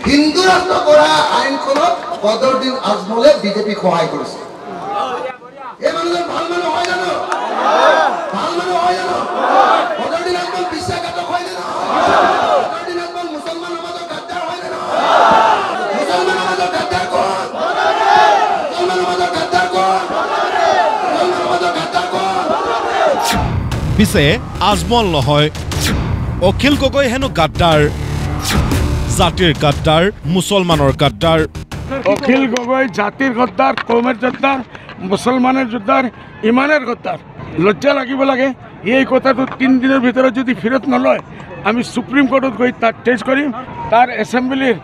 হিন্দু ৰাষ্ট্ৰ কৰা আইনখনত বদৰুদ্দিন আজমলে বিজেপি সহায় কৰিছে এই মানুহজন ভাল মানুহ হয় জানো ভাল মানুহ হয় জানো বদৰুদ্দিন আজমল বিশ্বাসঘাতক হয় নে নহয় বদৰুদ্দিন আজমল মুছলমানৰ মাজত গাদ্দাৰ হয় নে নহয় মুছলমানৰ মাজত গাদ্দাৰ কোন মুছলমানৰ মাজত গাদ্দাৰ কোন মুছলমানৰ মাজত গাদ্দাৰ কোন পিছে আজমল নহয় অখিল গগৈ হেনো গাদ্দাৰ জাতিৰ গাদ্দাৰ মুছলমানৰ গাদ্দাৰ অখিল গগৈ জাতিৰ গদ্দাৰ কৌমের গদ্দার মুসলমানের গদ্দার ইমানের গদ্দার লজ্জা লাগিব লাগে এই কথাটো 3 দিনের ভিতরে যদি ফেরত নলয় আমি সুপ্রিম কোর্টত গৈ তার টেস্ট করিম তার এসেম্বলির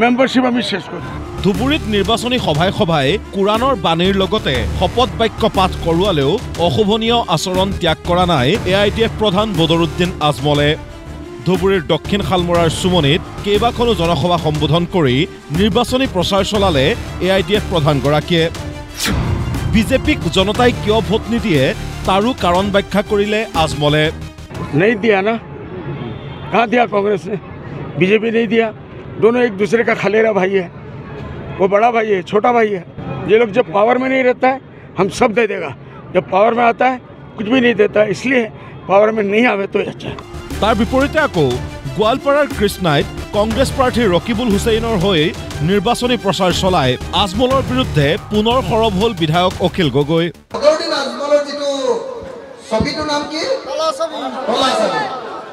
মেম্বারশিপ আমি শেষ করিম ধুবুৰীত নিৰ্বাচনী সভাই সভাই কোৰাণৰ বাণীৰ লগতে শপত বাক্য পাঠ কৰোৱালেও অশোভনীয় আচৰণ ত্যাগ কৰা নাই AITF প্ৰধান বদৰুদ্দিন আজমলে ধুবুৰীৰ দক্ষিণ শালমৰাৰ সুমনিত কেইবাখনো জনসভা সম্বোধন কৰি নিৰ্বাচনী প্ৰচাৰ চলালে AITF প্ৰধানগৰাকীয়ে বিজেপিক জনতাই কিয় ভোট নিদিয়ে তাৰো কাৰণ ব্যাখ্যা কৰিলে আজমলে नहीं दिया ना कहाँ दिया कांग्रेस ने बीजेपी नहीं दिया दोनों एक दूसरे का खलेरा भाई है वो बड़ा भाई है छोटा भाई है ये लोग जब पावर में नहीं रहता है हम सब दे देगा जब पावर में आता है कुछ भी नहीं देता है इसलिए पावर में नहीं आवे तो अच्छा তাৰ বিপৰীতে আকৌ গোৱালপাৰাৰ কৃষ্ণাইত কংগ্ৰেছ প্ৰাৰ্থী ৰকিবুল হুছেইনৰ হৈ নিৰ্বাচনী প্ৰচাৰ চলাই আজমলৰ বিৰুদ্ধে পুনৰ সৰব হ'ল বিধায়ক অখিল গগৈ বদৰুদ্দিন আজমলৰ যিটো ছবিটোৰ নাম কি তলা ছবি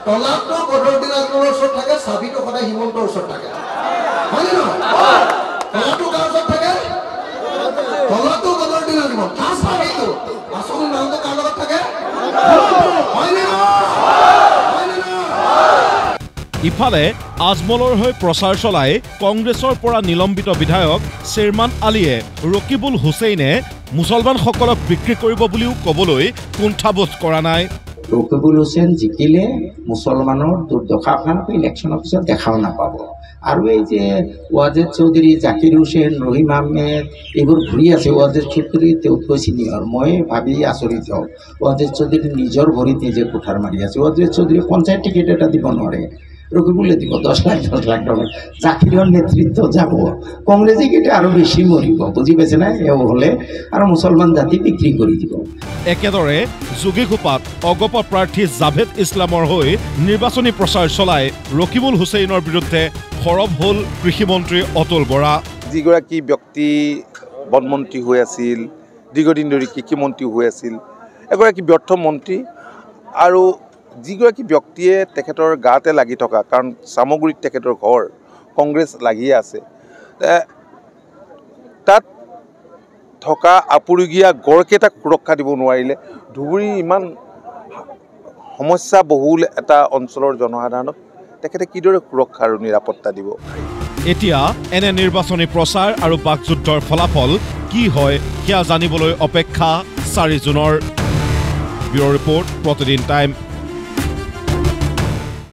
তলাটো বদৰুদ্দিন আজমলৰ ওচৰত থাকে ছবিটো সদায় হিমন্তৰ ওচৰত থাকে হয়নে নহয় তলাটো কাৰ ওচৰত থাকে তলাটো বদৰুদ্দিন আজমল তাৰ ছবিটো আচল নামটো কাৰ লগত থাকে হয়নে নহয় ইফালে আজমলৰ হৈ প্ৰচাৰ চলাই কংগ্ৰেছৰ পৰা নিলম্বিত বিধায়ক শ্বেৰমান আলীয়ে ৰকিবুল হুছেইনে মুছলমানসকলক বিক্ৰী কৰিব বুলিও ক'বলৈ কুণ্ঠাবোধ কৰা নাই ৰকিবুল হুছেইন জিকিলে মুছলমানৰ দুৰ্দশা আপোনালোকে ইলেকশ্যনৰ পিছত দেখাও নাপাব আৰু এই যে ৱাজেদ চৌধুৰী জাকিৰ হুছেইন ৰহিম আহমেদ এইবোৰ ঘূৰি আছে ৱাজেদ চৌধুৰী তেওঁতকৈ চিনিয়ৰ মই ভাবি আচৰিত হওঁ ৱাজেদ চৌধুৰী নিজৰ ভৰিত নিজে কুঠাৰ মাৰি আছে ৱাজেদ চৌধুৰী পঞ্চায়ত টিকেট এটা দিব নোৱাৰে রকিবুলে দিব 10 লাখ টাকা জাকিরের নেতৃত্ব যাব কংগ্রেসে কেটে আরো বেশি মরিব বুঝি পাইছে না এও হলে আর মুসলমান জাতি বিক্রি করে দিব একেদৰে যোগীঘোপাত অগপ প্ৰাৰ্থী জাভেদ ইছলামৰ হৈ নিৰ্বাচনী প্ৰচাৰ চলাই ৰকিবুল হুছেইনৰ বিৰুদ্ধে সৰব হ'ল কৃষিমন্ত্ৰী অতুল বৰা যিগৰাকী ব্যক্তি বনমন্ত্ৰী হৈ আছিল দীৰ্ঘদিন ধৰি কৃষিমন্ত্ৰী হৈ আছিল এগৰাকী ব্যৰ্থ মন্ত্ৰী আৰু যিগৰাকী ব্যক্তিয়ে তেখেতৰ গাতে লাগি থকা কাৰণ সামগ্ৰীত তেখেতৰ ঘৰ কংগ্ৰেছ লাগি আছে তাত থকা আপুৰুগীয়া গড়কেইটাক সুৰক্ষা দিব নোৱাৰিলে ধুবুৰী ইমান সমস্যা বহুল এটা অঞ্চলৰ জনসাধাৰণক তেখেতে কিদৰে সুৰক্ষা আৰু নিৰাপত্তা দিব এতিয়া এনে নিৰ্বাচনী প্ৰচাৰ আৰু বাকযুদ্ধৰ ফলাফল কি হয় সেয়া জানিবলৈ অপেক্ষা 4 জুনৰ ব্যুৰ ৰিপৰ্ট প্ৰতিদিন টাইম